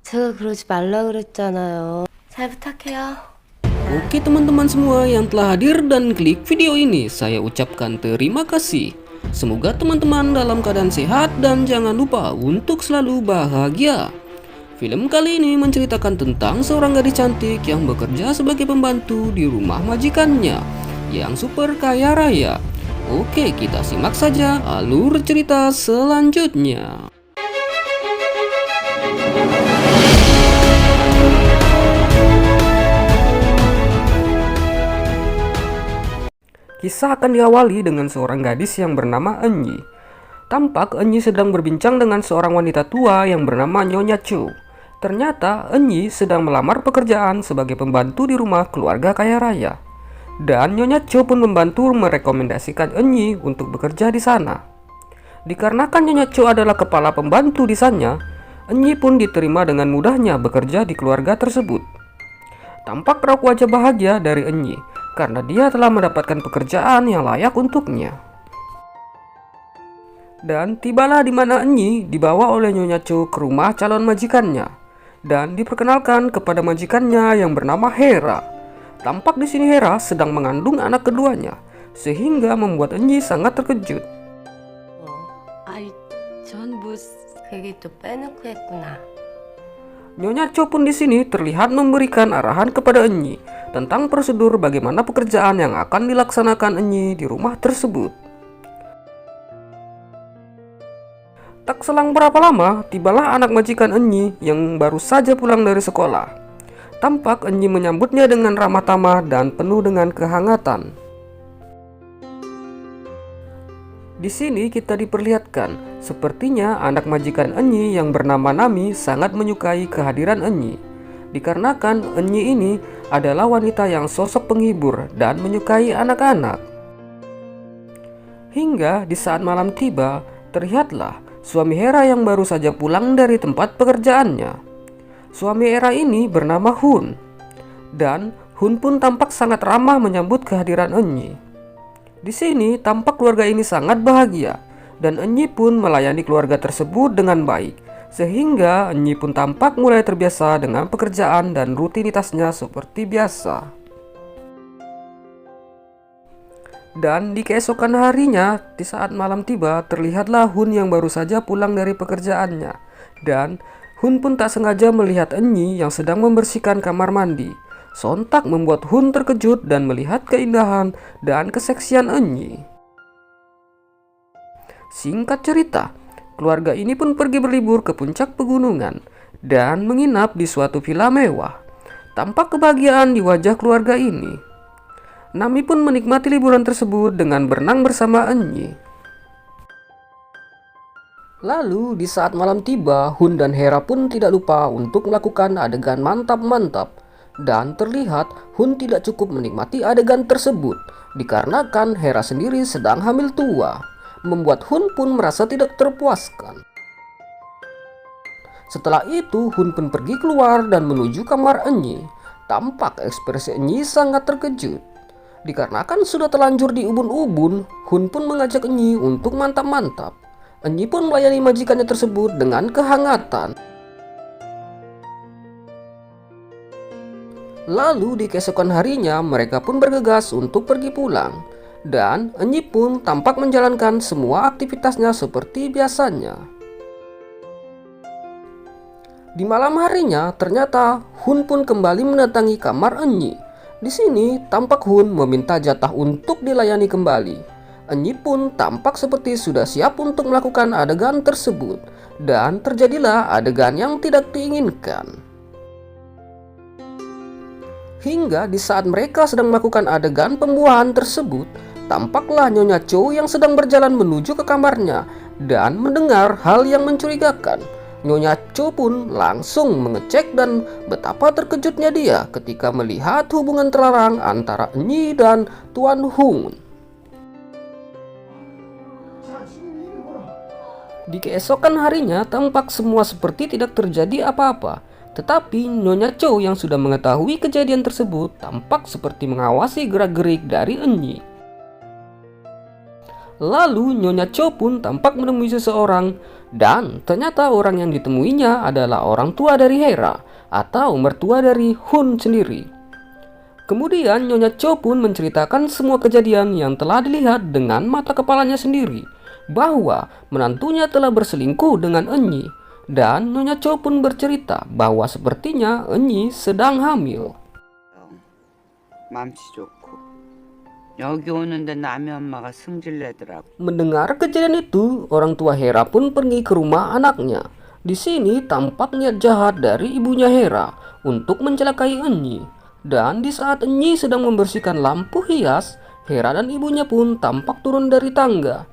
제가 그러지 말라 그랬잖아요. 잘 부탁해요. Oke teman-teman semua yang telah hadir dan klik video ini, saya ucapkan terima kasih. Semoga teman-teman dalam keadaan sehat dan jangan lupa untuk selalu bahagia. Film kali ini menceritakan tentang seorang gadis cantik yang bekerja sebagai pembantu di rumah majikannya yang super kaya raya. Oke, kita simak saja alur cerita selanjutnya. Kisah akan diawali dengan seorang gadis yang bernama Enyi. Tampak Enyi sedang berbincang dengan seorang wanita tua yang bernama Nyonya Cho. Ternyata Enyi sedang melamar pekerjaan sebagai pembantu di rumah keluarga kaya raya. Dan Nyonya Cho pun membantu merekomendasikan Enyi untuk bekerja di sana. Dikarenakan Nyonya Cho adalah kepala pembantu di sana, Enyi pun diterima dengan mudahnya bekerja di keluarga tersebut. Tampak raut wajah bahagia dari Enyi karena dia telah mendapatkan pekerjaan yang layak untuknya. Dan tibalah di mana Enyi dibawa oleh Nyonya Cho ke rumah calon majikannya dan diperkenalkan kepada majikannya yang bernama Hera. Tampak di sini Hera sedang mengandung anak keduanya, sehingga membuat Enyi sangat terkejut. 아이, 전 뭐, 그게 또 빼놓고 했구나. Nyonya Cho pun di sini terlihat memberikan arahan kepada Enyi tentang prosedur bagaimana pekerjaan yang akan dilaksanakan Enyi di rumah tersebut. Tak selang berapa lama, tibalah anak majikan Enyi yang baru saja pulang dari sekolah. Tampak Enyi menyambutnya dengan ramah tamah dan penuh dengan kehangatan. Di sini kita diperlihatkan, sepertinya anak majikan Enyi yang bernama Nami sangat menyukai kehadiran Enyi. Dikarenakan Enyi ini adalah wanita yang sosok penghibur dan menyukai anak-anak. Hingga di saat malam tiba, terlihatlah suami Hera yang baru saja pulang dari tempat pekerjaannya. Suami Hera ini bernama Hun. Dan Hun pun tampak sangat ramah menyambut kehadiran Enyi. Di sini tampak keluarga ini sangat bahagia dan Enyi pun melayani keluarga tersebut dengan baik, sehingga Enyi pun tampak mulai terbiasa dengan pekerjaan dan rutinitasnya seperti biasa. Dan di keesokan harinya, di saat malam tiba, terlihatlah Hun yang baru saja pulang dari pekerjaannya. Dan Hun pun tak sengaja melihat Enyi yang sedang membersihkan kamar mandi. Sontak membuat Hun terkejut dan melihat keindahan dan keseksian Enyi. Singkat cerita, keluarga ini pun pergi berlibur ke puncak pegunungan dan menginap di suatu villa mewah. Tampak kebahagiaan di wajah keluarga ini. Nami pun menikmati liburan tersebut dengan berenang bersama Enyi. Lalu di saat malam tiba, Hun dan Hera pun tidak lupa untuk melakukan adegan mantap-mantap. Dan terlihat Hun tidak cukup menikmati adegan tersebut dikarenakan Hera sendiri sedang hamil tua, membuat Hun pun merasa tidak terpuaskan. Setelah itu Hun pun pergi keluar dan menuju kamar Enyi. Tampak ekspresi Enyi sangat terkejut. Dikarenakan sudah terlanjur di ubun-ubun, Hun pun mengajak Enyi untuk mantap-mantap. Enyi pun melayani majikannya tersebut dengan kehangatan. Lalu di keesokan harinya mereka pun bergegas untuk pergi pulang. Dan Enyi pun tampak menjalankan semua aktivitasnya seperti biasanya. Di malam harinya ternyata Hun pun kembali mendatangi kamar Enyi. Di sini tampak Hun meminta jatah untuk dilayani kembali. Enyi pun tampak seperti sudah siap untuk melakukan adegan tersebut. Dan terjadilah adegan yang tidak diinginkan. Hingga di saat mereka sedang melakukan adegan pembuahan tersebut, tampaklah Nyonya Cho yang sedang berjalan menuju ke kamarnya dan mendengar hal yang mencurigakan. Nyonya Cho pun langsung mengecek dan betapa terkejutnya dia ketika melihat hubungan terlarang antara Enyi dan Tuan Hun. Di keesokan harinya tampak semua seperti tidak terjadi apa-apa. Tetapi Nyonya Cho yang sudah mengetahui kejadian tersebut tampak seperti mengawasi gerak-gerik dari Enyi. Lalu Nyonya Cho pun tampak menemui seseorang Dan ternyata orang yang ditemuinya adalah orang tua dari Hera atau mertua dari Hun sendiri. Kemudian Nyonya Cho pun menceritakan semua kejadian yang telah dilihat dengan mata kepalanya sendiri, bahwa menantunya telah berselingkuh dengan Enyi. Dan Nyonya Cho pun bercerita bahwa sepertinya Enyi sedang hamil. 맘씨 좋고 여기 오는데 남의 엄마가 승질내더라고. Mendengar kejadian itu, orang tua Hera pun pergi ke rumah anaknya. Di sini tampak niat jahat dari ibunya Hera untuk mencelakai Enyi. Dan di saat Enyi sedang membersihkan lampu hias, Hera dan ibunya pun tampak turun dari tangga.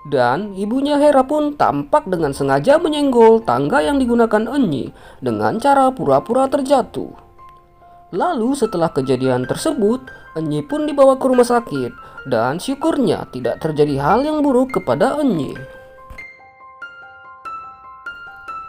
Dan ibunya Hera pun tampak dengan sengaja menyenggol tangga yang digunakan Enyi dengan cara pura-pura terjatuh. Lalu setelah kejadian tersebut, Enyi pun dibawa ke rumah sakit dan syukurnya tidak terjadi hal yang buruk kepada Enyi.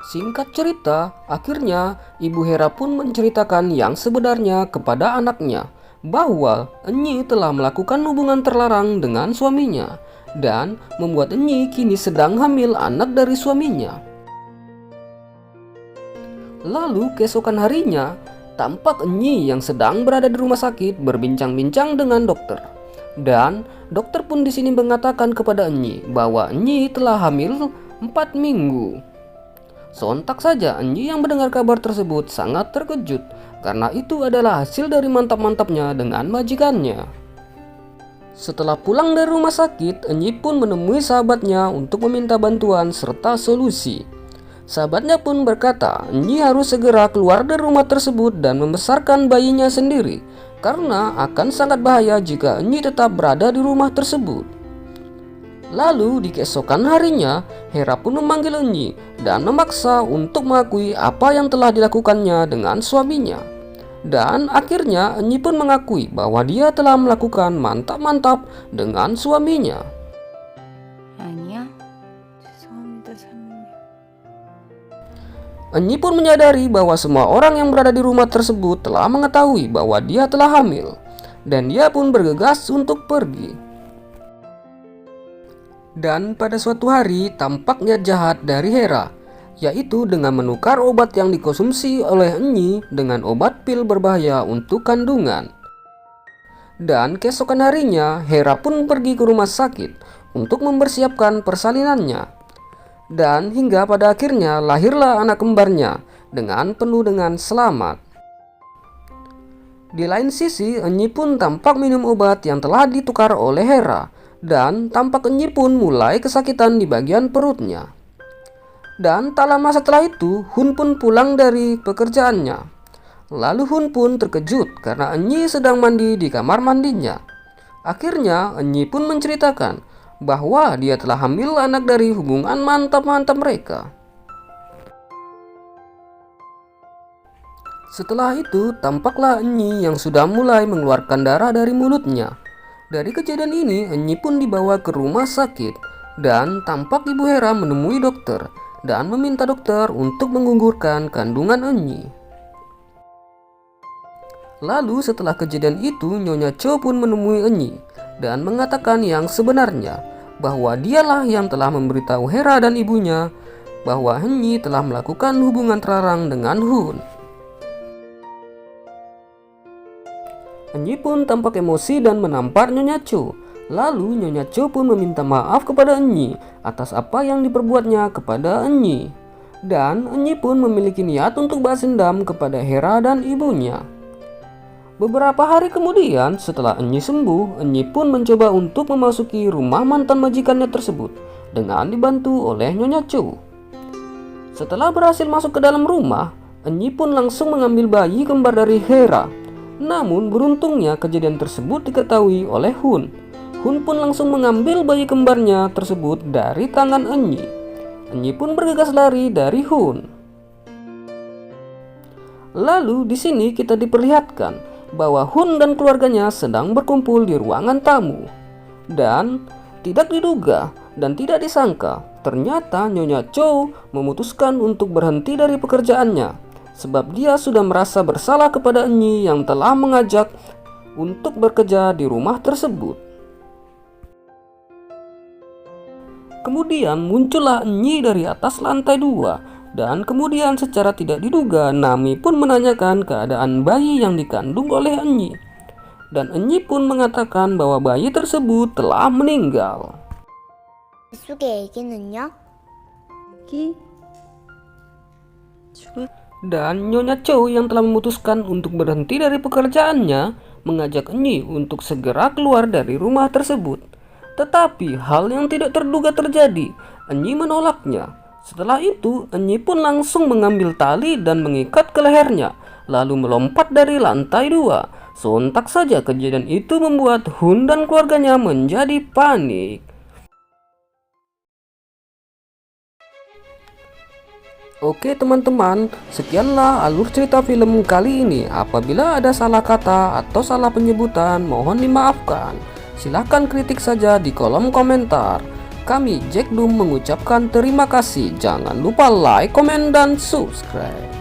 Singkat cerita, akhirnya Ibu Hera pun menceritakan yang sebenarnya kepada anaknya, bahwa Enyi telah melakukan hubungan terlarang dengan suaminya dan membuat Enyi kini sedang hamil anak dari suaminya. Lalu keesokan harinya, tampak Enyi yang sedang berada di rumah sakit berbincang-bincang dengan dokter. Dan dokter pun di sini mengatakan kepada Enyi bahwa Enyi telah hamil 4 minggu. Sontak saja Enyi yang mendengar kabar tersebut sangat terkejut, karena itu adalah hasil dari mantap-mantapnya dengan majikannya. Setelah pulang dari rumah sakit, Enyi pun menemui sahabatnya untuk meminta bantuan serta solusi. Sahabatnya pun berkata, Enyi harus segera keluar dari rumah tersebut dan membesarkan bayinya sendiri, karena akan sangat bahaya jika Enyi tetap berada di rumah tersebut. Lalu di keesokan harinya, Hera pun memanggil Enyi dan memaksa untuk mengakui apa yang telah dilakukannya dengan suaminya. Dan akhirnya Enyi pun mengakui bahwa dia telah melakukan mantap-mantap dengan suaminya. 아니야? 죄송합니다, 사모님. Enyi pun menyadari bahwa semua orang yang berada di rumah tersebut telah mengetahui bahwa dia telah hamil, dan dia pun bergegas untuk pergi. Dan pada suatu hari tampak niat jahat dari Hera, yaitu dengan menukar obat yang dikonsumsi oleh Enyi dengan obat pil berbahaya untuk kandungan. Dan keesokan harinya Hera pun pergi ke rumah sakit untuk mempersiapkan persalinannya. Dan hingga pada akhirnya lahirlah anak kembarnya dengan penuh dengan selamat. Di lain sisi, Enyi pun tampak minum obat yang telah ditukar oleh Hera, dan tampak Enyi pun mulai kesakitan di bagian perutnya. Dan tak lama setelah itu, Hun pun pulang dari pekerjaannya. Lalu Hun pun terkejut karena Enyi sedang mandi di kamar mandinya. Akhirnya Enyi pun menceritakan bahwa dia telah hamil anak dari hubungan mantap-mantap mereka. Setelah itu, tampaklah Enyi yang sudah mulai mengeluarkan darah dari mulutnya. Dari kejadian ini, Enyi pun dibawa ke rumah sakit, dan tampak Ibu Hera menemui dokter dan meminta dokter untuk menggugurkan kandungan Enyi. Lalu setelah kejadian itu, Nyonya Cho pun menemui Enyi dan mengatakan yang sebenarnya, bahwa dialah yang telah memberitahu Hera dan ibunya bahwa Enyi telah melakukan hubungan terlarang dengan Hun. Enyi pun tampak emosi dan menampar Nyonya Cho. Lalu Nyonya Cho pun meminta maaf kepada Enyi atas apa yang diperbuatnya kepada Enyi. Dan Enyi pun memiliki niat untuk balas dendam kepada Hera dan ibunya. Beberapa hari kemudian, setelah Enyi sembuh, Enyi pun mencoba untuk memasuki rumah mantan majikannya tersebut dengan dibantu oleh Nyonya Cho. Setelah berhasil masuk ke dalam rumah, Enyi pun langsung mengambil bayi kembar dari Hera. Namun beruntungnya kejadian tersebut diketahui oleh Hun. Hun pun langsung mengambil bayi kembarnya tersebut dari tangan Enyi. Enyi pun bergegas lari dari Hun. Lalu di sini kita diperlihatkan bahwa Hun dan keluarganya sedang berkumpul di ruangan tamu. Dan tidak diduga dan tidak disangka, ternyata Nyonya Cho memutuskan untuk berhenti dari pekerjaannya, sebab dia sudah merasa bersalah kepada Enyi yang telah mengajak untuk bekerja di rumah tersebut. Kemudian muncullah Enyi dari atas lantai 2 dan kemudian secara tidak diduga Nami pun menanyakan keadaan bayi yang dikandung oleh Enyi. Dan Enyi pun mengatakan bahwa bayi tersebut telah meninggal. 뱃속의 애기는요? Dan Nyonya Chow yang telah memutuskan untuk berhenti dari pekerjaannya mengajak Enyi untuk segera keluar dari rumah tersebut. Tetapi hal yang tidak terduga terjadi. Enyi menolaknya. Setelah itu Enyi pun langsung mengambil tali dan mengikat ke lehernya, lalu melompat dari lantai 2. Sontak saja kejadian itu membuat Hun dan keluarganya menjadi panik. Oke teman-teman, sekianlah alur cerita film kali ini. Apabila ada salah kata atau salah penyebutan, mohon dimaafkan. Silahkan kritik saja di kolom komentar. Kami Jack Doom mengucapkan terima kasih. Jangan lupa like, komen, dan subscribe.